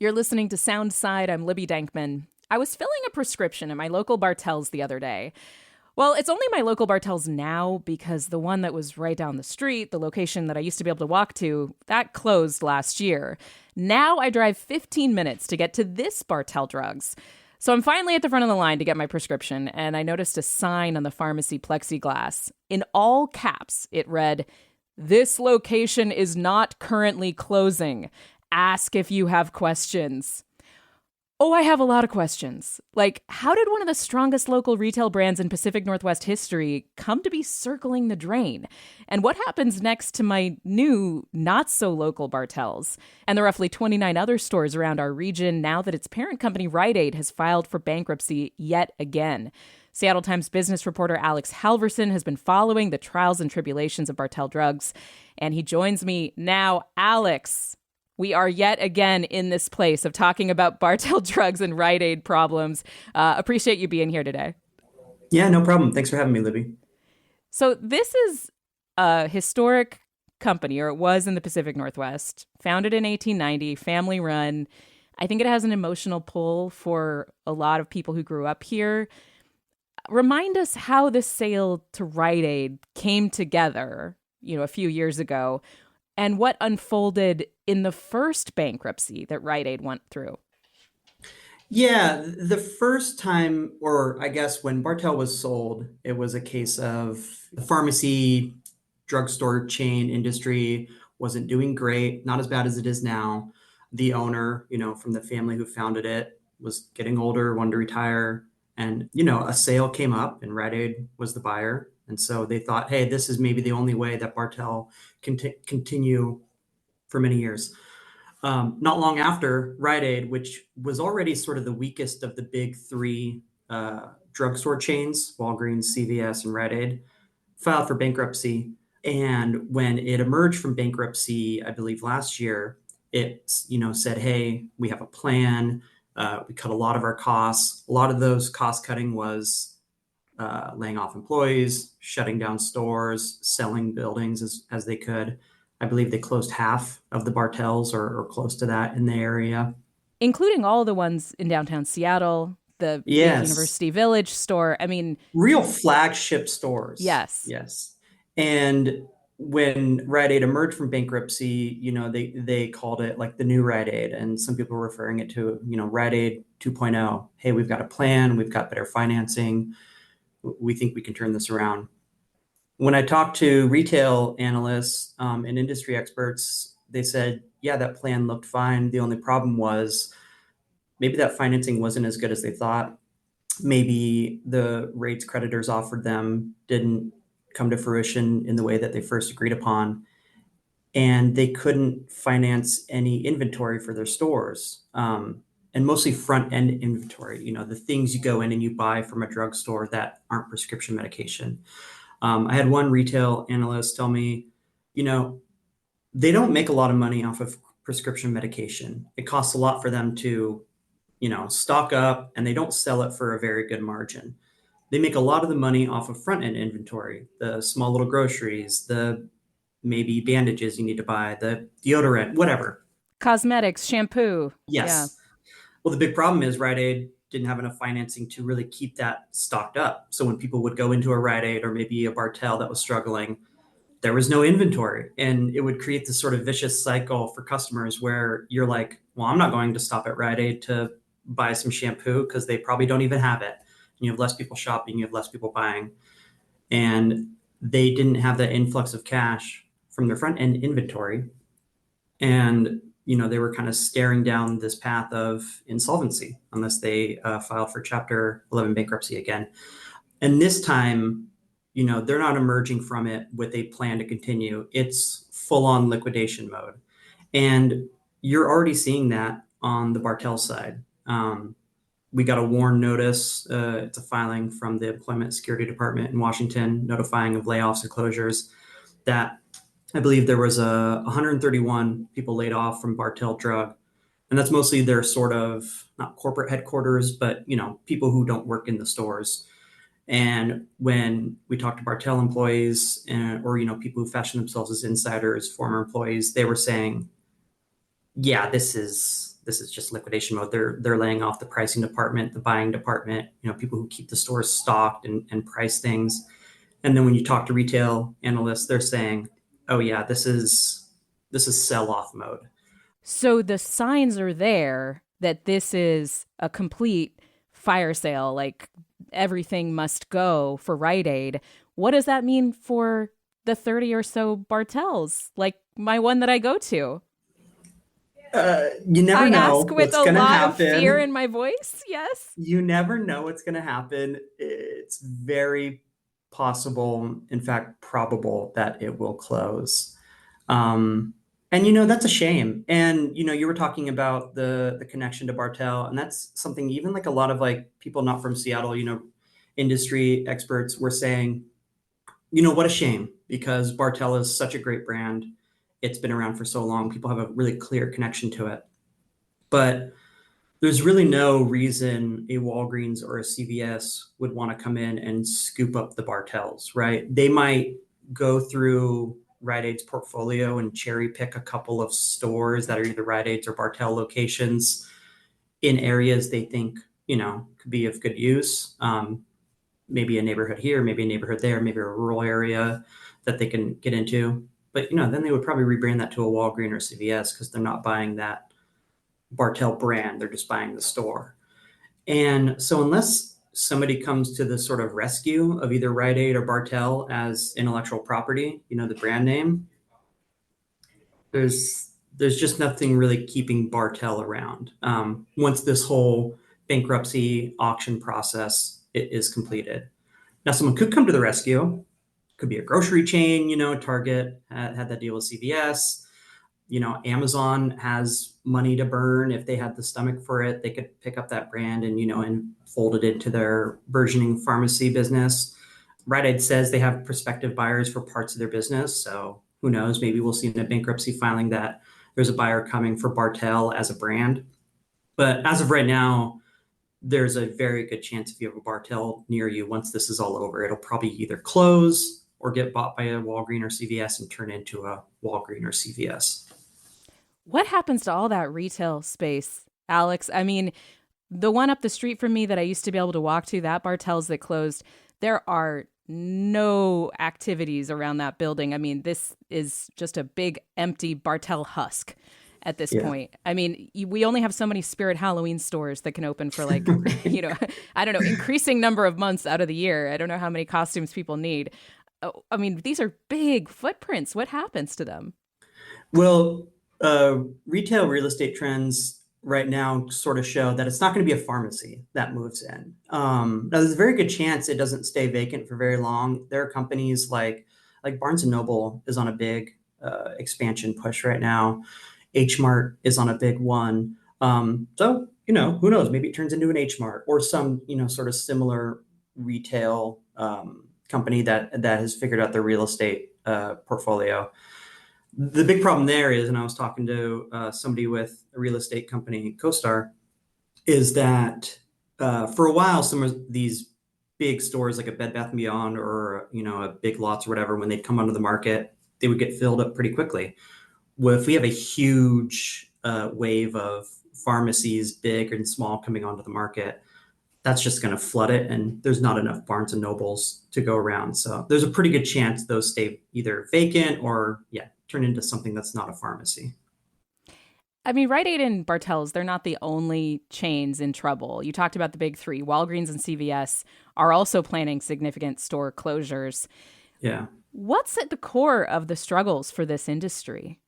You're listening to Soundside. I'm Libby Dankman. I was filling a prescription at my local Bartell's the other day. Well, it's only my local Bartell's now because the one that was right down the street, the location that I used to be able to walk to, that closed last year. Now I drive 15 minutes to get to this Bartell Drugs. So I'm finally at the front of the line to get my prescription, and I noticed a sign on the pharmacy plexiglass. In all caps, it read, "This location is not currently closing. Ask if you have questions." Oh, I have a lot of questions. Like, how did one of the strongest local retail brands in Pacific Northwest history come to be circling the drain? And what happens next to my new, not-so-local Bartell's and the roughly 29 other stores around our region now that its parent company Rite Aid has filed for bankruptcy yet again? Seattle Times business reporter Alex Halverson has been following the trials and tribulations of Bartell Drugs, and he joins me now. Alex, we are yet again in this place of talking about Bartell Drugs and Rite Aid problems. Appreciate you being here today. Yeah, no problem. Thanks for having me, Libby. So this is a historic company, or it was in the Pacific Northwest, founded in 1890, family run. I think it has an emotional pull for a lot of people who grew up here. Remind us how this sale to Rite Aid came together, a few years ago, and what unfolded in the first bankruptcy that Rite Aid went through. Yeah, the first time, or I guess when Bartell was sold, it was a case of the pharmacy drugstore chain industry wasn't doing great, not as bad as it is now. The owner, from the family who founded it, was getting older, wanted to retire. And, a sale came up and Rite Aid was the buyer. And so they thought, hey, this is maybe the only way that Bartell can continue for many years. Not long after, Rite Aid, which was already sort of the weakest of the big three drugstore chains, Walgreens, CVS, and Rite Aid, filed for bankruptcy. And when it emerged from bankruptcy, I believe last year, it said, hey, we have a plan. We cut a lot of our costs. A lot of those cost cutting was laying off employees, shutting down stores, selling buildings as they could. I believe they closed half of the Bartells or close to that in the area. Including all the ones in downtown Seattle, the big Yes. University Village store. I mean, Real flagship stores. yes. Yes. And when Rite Aid emerged from bankruptcy, they called it like the new Rite Aid. And some people were referring it to, Rite Aid 2.0. Hey, we've got a plan. We've got better financing. We think we can turn this around. When I talked to retail analysts and industry experts, they said, yeah, that plan looked fine. The only problem was maybe that financing wasn't as good as they thought. Maybe the rates creditors offered them didn't come to fruition in the way that they first agreed upon. And they couldn't finance any inventory for their stores. And mostly front end inventory, the things you go in and you buy from a drugstore that aren't prescription medication. I had one retail analyst tell me, they don't make a lot of money off of prescription medication. It costs a lot for them to, stock up, and they don't sell it for a very good margin. They make a lot of the money off of front end inventory, the small little groceries, the maybe bandages you need to buy, the deodorant, whatever. Cosmetics, shampoo. Yeah. Yes. Well, the big problem is Rite Aid didn't have enough financing to really keep that stocked up. So when people would go into a Rite Aid or maybe a Bartell that was struggling, there was no inventory. And it would create this sort of vicious cycle for customers where you're like, well, I'm not going to stop at Rite Aid to buy some shampoo because they probably don't even have it. And you have less people shopping, you have less people buying. And they didn't have that influx of cash from their front end inventory. And they were kind of staring down this path of insolvency unless they filed for Chapter 11 bankruptcy again. And this time, they're not emerging from it with a plan to continue. It's full on liquidation mode. And you're already seeing that on the Bartell side. We got a WARN notice. It's a filing from the Employment Security Department in Washington notifying of layoffs and closures that I believe there was 131 people laid off from Bartell Drug. And that's mostly their sort of not corporate headquarters, but, people who don't work in the stores. And when we talked to Bartell employees or, people who fashion themselves as insiders, former employees, they were saying, yeah, this is this is just liquidation mode. They're laying off the pricing department, the buying department, people who keep the stores stocked and price things. And then when you talk to retail analysts, they're saying, oh yeah, this is sell-off mode. So the signs are there that this is a complete fire sale, like everything must go for Rite Aid. What does that mean for the 30 or so Bartells, like my one that I go to? You never I know ask with what's a going to lot of fear happen. in my voice. Yes. You never know what's going to happen. It's very possible, in fact, probable that it will close. And that's a shame. And you were talking about the connection to Bartell, and that's something even like a lot of like people not from Seattle, industry experts were saying, what a shame, because Bartell is such a great brand. It's been around for so long. People have a really clear connection to it. But there's really no reason a Walgreens or a CVS would want to come in and scoop up the Bartells, right? They might go through Rite Aid's portfolio and cherry pick a couple of stores that are either Rite Aids or Bartell locations in areas they think, could be of good use. Maybe a neighborhood here, maybe a neighborhood there, maybe a rural area that they can get into. But, then they would probably rebrand that to a Walgreens or CVS because they're not buying that Bartell brand. They're just buying the store. And so unless somebody comes to the sort of rescue of either Rite Aid or Bartell as intellectual property, the brand name, there's just nothing really keeping Bartell around once this whole bankruptcy auction process is completed. Now, someone could come to the rescue. Could be a grocery chain, Target had that deal with CVS. Amazon has money to burn. If they had the stomach for it, they could pick up that brand and fold it into their burgeoning pharmacy business. Rite Aid says they have prospective buyers for parts of their business. So who knows, maybe we'll see in a bankruptcy filing that there's a buyer coming for Bartell as a brand. But as of right now, there's a very good chance if you have a Bartell near you, once this is all over, it'll probably either close or get bought by a Walgreens or CVS and turn into a Walgreens or CVS. What happens to all that retail space, Alex? I mean, the one up the street from me that I used to be able to walk to, that Bartell's that closed, there are no activities around that building. I mean, this is just a big empty Bartell husk at this point. I mean, we only have so many Spirit Halloween stores that can open for like, I don't know, increasing number of months out of the year. I don't know how many costumes people need. I mean, these are big footprints. What happens to them? Well, retail real estate trends right now sort of show that it's not going to be a pharmacy that moves in. Now, there's a very good chance it doesn't stay vacant for very long. There are companies like Barnes and Noble is on a big expansion push right now. H Mart is on a big one. So, who knows? Maybe it turns into an H Mart or some, sort of similar retail company that has figured out their real estate portfolio. The big problem there is, and I was talking to somebody with a real estate company, CoStar, is that for a while, some of these big stores like a Bed Bath & Beyond or, a Big Lots or whatever, when they'd come onto the market, they would get filled up pretty quickly. Well, if we have a huge wave of pharmacies, big and small, coming onto the market, that's just going to flood it, and there's not enough Barnes and Nobles to go around. So there's a pretty good chance those stay either vacant or, turn into something that's not a pharmacy. I mean, Rite Aid and Bartell's, they're not the only chains in trouble. You talked about the big three. Walgreens and CVS are also planning significant store closures. Yeah. What's at the core of the struggles for this industry?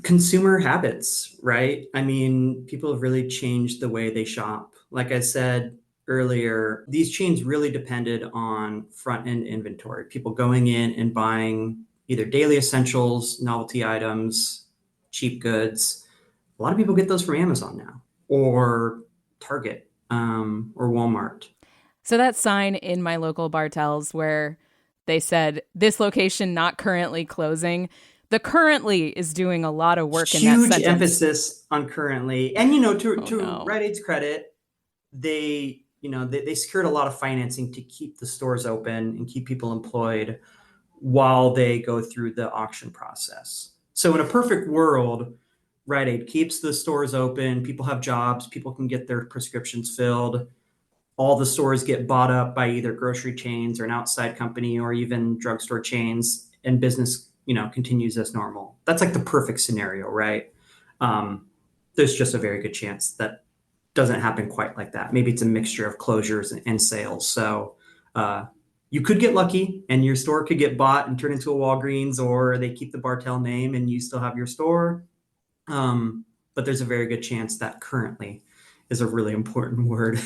Consumer habits, right? I mean, people have really changed the way they shop. Like I said earlier, these chains really depended on front-end inventory, people going in and buying either daily essentials, novelty items, cheap goods. A lot of people get those from Amazon now or Target or Walmart. So that sign in my local Bartell's where they said, this location not currently closing, the currently is doing a lot of work in that sentence. Huge emphasis on currently. And, to Rite Aid's credit, they secured a lot of financing to keep the stores open and keep people employed while they go through the auction process. So in a perfect world, Rite Aid keeps the stores open, people have jobs, people can get their prescriptions filled. All the stores get bought up by either grocery chains or an outside company or even drugstore chains, and business, continues as normal. That's like the perfect scenario, right? Um, there's just a very good chance that doesn't happen quite like that. Maybe it's a mixture of closures and sales. So uh, you could get lucky and your store could get bought and turned into a Walgreens, or they keep the Bartell name and you still have your store. But there's a very good chance that currently is a really important word.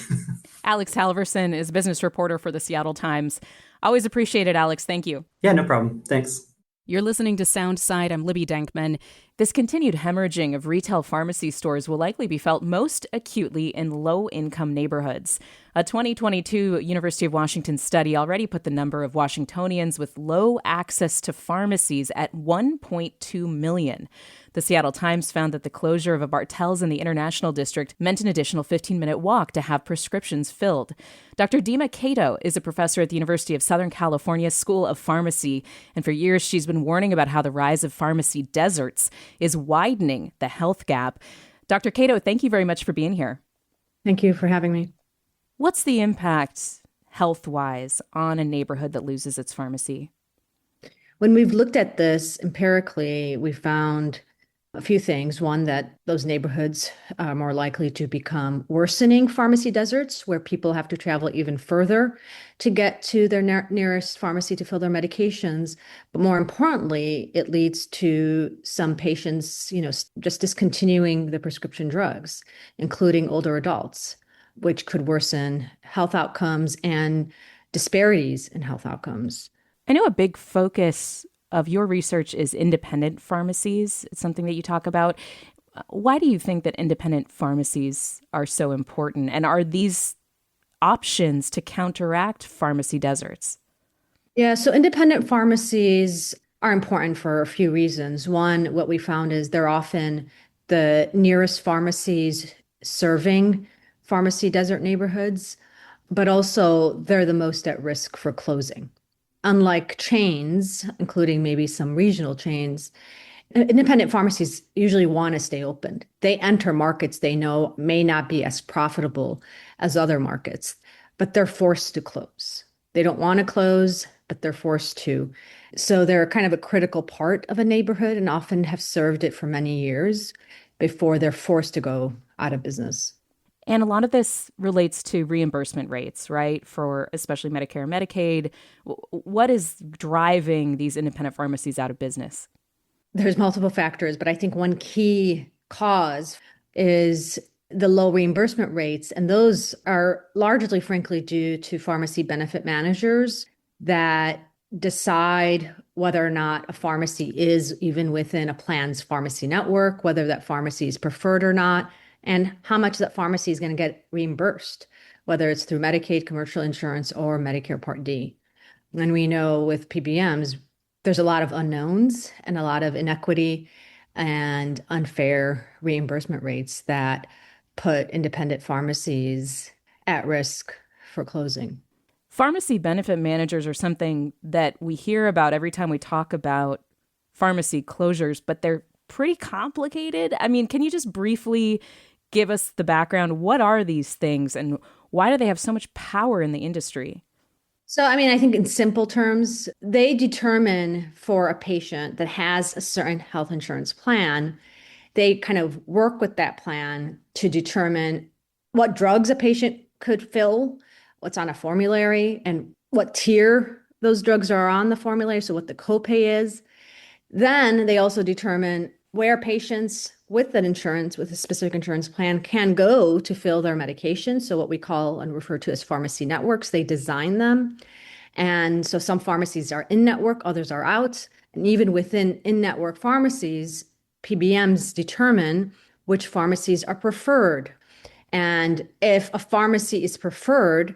Alex Halverson is a business reporter for the Seattle Times. Always appreciate it, Alex. Thank you. Yeah, no problem. Thanks. You're listening to Soundside. I'm Libby Dankman. This continued hemorrhaging of retail pharmacy stores will likely be felt most acutely in low-income neighborhoods. A 2022 University of Washington study already put the number of Washingtonians with low access to pharmacies at 1.2 million. The Seattle Times found that the closure of a Bartell's in the International District meant an additional 15-minute walk to have prescriptions filled. Dr. Dima Qato is a professor at the University of Southern California School of Pharmacy, and for years she's been warning about how the rise of pharmacy deserts is widening the health gap. Dr. Qato, thank you very much for being here. Thank you for having me. What's the impact health-wise on a neighborhood that loses its pharmacy? When we've looked at this empirically, we found a few things. One, that those neighborhoods are more likely to become worsening pharmacy deserts, where people have to travel even further to get to their nearest pharmacy to fill their medications. But more importantly, it leads to some patients, just discontinuing the prescription drugs, including older adults, which could worsen health outcomes and disparities in health outcomes. I know a big focus of your research is independent pharmacies. It's something that you talk about. Why do you think that independent pharmacies are so important? And are these options to counteract pharmacy deserts? Yeah, so independent pharmacies are important for a few reasons. One, what we found is they're often the nearest pharmacies serving pharmacy desert neighborhoods, but also they're the most at risk for closing. Unlike chains, including maybe some regional chains, independent pharmacies usually want to stay open. They enter markets they know may not be as profitable as other markets, but they're forced to close. They don't want to close, but they're forced to. So they're kind of a critical part of a neighborhood and often have served it for many years before they're forced to go out of business. And a lot of this relates to reimbursement rates, right? For especially Medicare and Medicaid. What is driving these independent pharmacies out of business? There's multiple factors, but I think one key cause is the low reimbursement rates. And those are largely, frankly, due to pharmacy benefit managers that decide whether or not a pharmacy is even within a plan's pharmacy network, whether that pharmacy is preferred or not, and how much that pharmacy is going to get reimbursed, whether it's through Medicaid, commercial insurance, or Medicare Part D. And we know with PBMs, there's a lot of unknowns and a lot of inequity and unfair reimbursement rates that put independent pharmacies at risk for closing. Pharmacy benefit managers are something that we hear about every time we talk about pharmacy closures, but they're pretty complicated. I mean, can you just briefly give us the background? What are these things and why do they have so much power in the industry? So, I think in simple terms, they determine for a patient that has a certain health insurance plan, they kind of work with that plan to determine what drugs a patient could fill, what's on a formulary, and what tier those drugs are on the formulary, so what the copay is. Then they also determine where patients with that insurance, with a specific insurance plan, can go to fill their medication. So what we call and refer to as pharmacy networks, they design them. And so some pharmacies are in-network, others are out. And even within in-network pharmacies, PBMs determine which pharmacies are preferred. And if a pharmacy is preferred,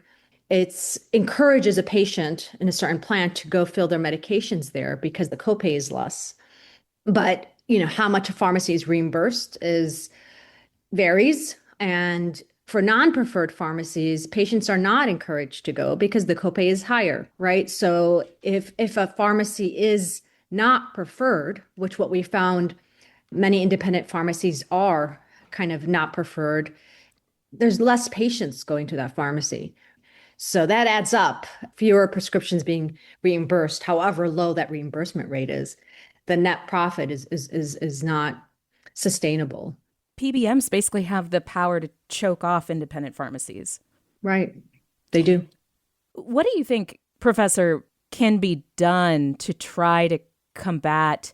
it encourages a patient in a certain plan to go fill their medications there because the copay is less. But how much a pharmacy is reimbursed varies. And for non-preferred pharmacies, patients are not encouraged to go because the copay is higher, right? So if a pharmacy is not preferred, which what we found Many independent pharmacies are kind of not preferred. There's less patients going to that pharmacy. So that adds up. Fewer prescriptions being reimbursed, however low that reimbursement rate is. The net profit is not sustainable. PBMs basically have the power to choke off independent pharmacies. Right. They do. What do you think, Professor, can be done to try to combat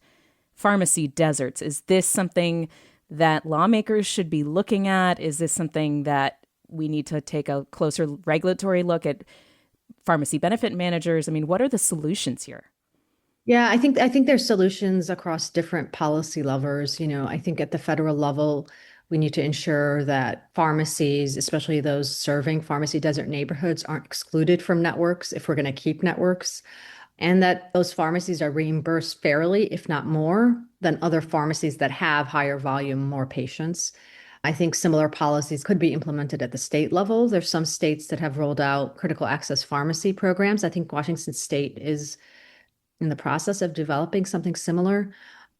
pharmacy deserts? Is this something that lawmakers should be looking at? Is this something that we need to take a closer regulatory look at pharmacy benefit managers? I mean, what are the solutions here? Yeah, I think there's solutions across different policy levers. I think at the federal level, we need to ensure that pharmacies, especially those serving pharmacy desert neighborhoods, aren't excluded from networks if we're going to keep networks, and that those pharmacies are reimbursed fairly, if not more, than other pharmacies that have higher volume, more patients. I think similar policies could be implemented at the state level. There's some states that have rolled out critical access pharmacy programs. I think Washington State is in the process of developing something similar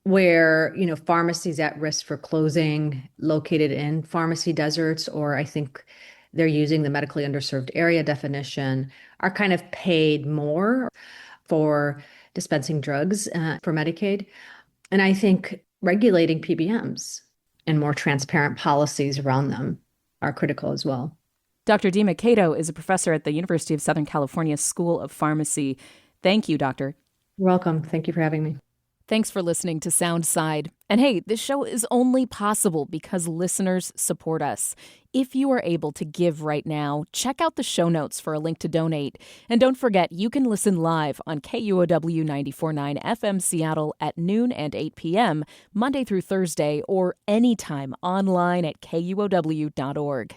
where, pharmacies at risk for closing located in pharmacy deserts, or I think they're using the medically underserved area definition, are kind of paid more for dispensing drugs for Medicaid. And I think regulating PBMs and more transparent policies around them are critical as well. Dr. Dima Qato is a professor at the University of Southern California School of Pharmacy. Thank you, Doctor. You're welcome. Thank you for having me. Thanks for listening to Soundside. And hey, this show is only possible because listeners support us. If you are able to give right now, check out the show notes for a link to donate. And don't forget, you can listen live on KUOW 94.9 FM Seattle at noon and 8 p.m., Monday through Thursday, or anytime online at KUOW.org.